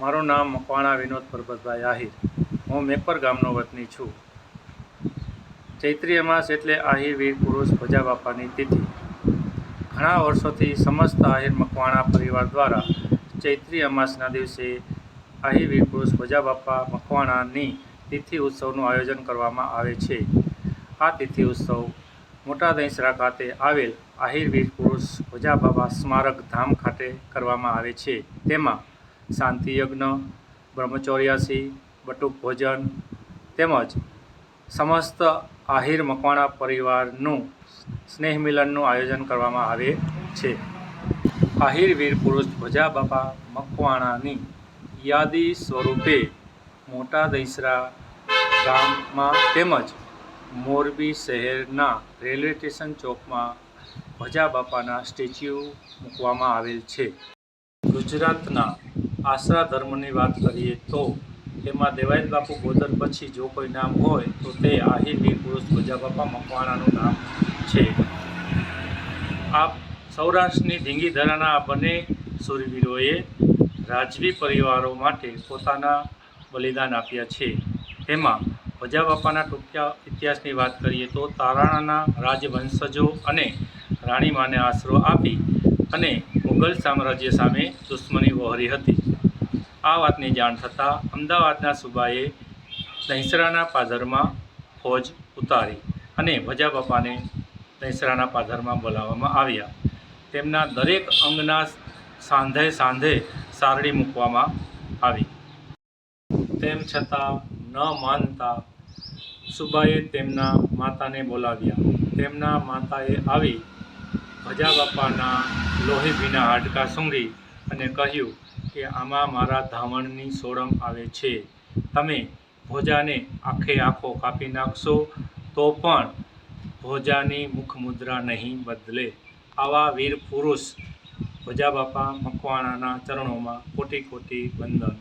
મારું નામ મકવાણા વિનોદ પરબતભાઈ આહિર. હું મેપર ગામનો વતની છું. ચૈત્રી અમાસ એટલે આહિર વીર પુરુષ ભજા બાપાની તિથિ. ઘણા વર્ષોથી સમસ્ત આહિર મકવાણા પરિવાર દ્વારા ચૈત્રી અમાસના દિવસે આહિર વીર પુરુષ ભજા બાપા મકવાણાની તિથિ ઉત્સવનું આયોજન કરવામાં આવે છે. આ તિથિ ઉત્સવ મોટા દહીંસરા ખાતે આવેલ આહિર વીર પુરુષ ભજા બાપા સ્મારક ધામ ખાતે કરવામાં આવે છે. તેમાં શાંતિ યજ્ઞ, બ્રહ્મચોર્યાસી, બટુક ભોજન તેમજ સમસ્ત આહિર મકવાણા પરિવારનું સ્નેહ મિલનનું આયોજન કરવામાં આવે છે. આહિર વીર પુરુષ ભજા બાપા મકવાણાની યાદી સ્વરૂપે મોટા દહીંસરા ગામમાં તેમજ મોરબી શહેરના રેલવે સ્ટેશન ચોકમાં ભજા બાપાના સ્ટેચ્યુ મૂકવામાં આવેલ છે. ગુજરાતના આશરા ધર્મની વાત કરીએ તો તેમાં દેવાયત બાપુ બોદર પછી જો કોઈ નામ હોય તો તે આહિર વીર પુરુષ ભજા બાપા મકવાણાનું નામ છે. આ સૌરાષ્ટ્રની ધીંગીધરાના આ બંને શૂરવીરોએ રાજવી પરિવારો માટે પોતાના બલિદાન આપ્યા છે. તેમાં ભજા બાપાના ટૂંકા ઇતિહાસની વાત કરીએ તો તારાણાના રાજવંશજો અને રાણીમાને આશરો આપી અને મુઘલ સામ્રાજ્ય સામે દુશ્મની વહોરી હતી. આ વાતની જાણ થતાં અમદાવાદના સુબાએ દહીંસરાના પાદરમાં ફોજ ઉતારી અને ભજા બાપાને દહીંસરાના પાદરમાં બોલાવવામાં આવ્યા. તેમના દરેક અંગના સાંધે સાંધે સારડી મૂકવામાં આવી. તેમ છતાં ન માનતા સુબાએ તેમના માતાને બોલાવ્યા. તેમના માતાએ આવી ભજા બાપાના લોહી ભીના હાડકાં સૂંઘી અને કહ્યું કે આમાં મારા ધામણની સોડમ આવે છે. તમે ભોજાને આખે આખો કાપી નાખશો તો પણ ભોજાની મુખમુદ્રા નહીં બદલે. આવા વીર પુરુષ ભજા બાપા મકવાણાના ચરણોમાં કોટી કોટી વંદન.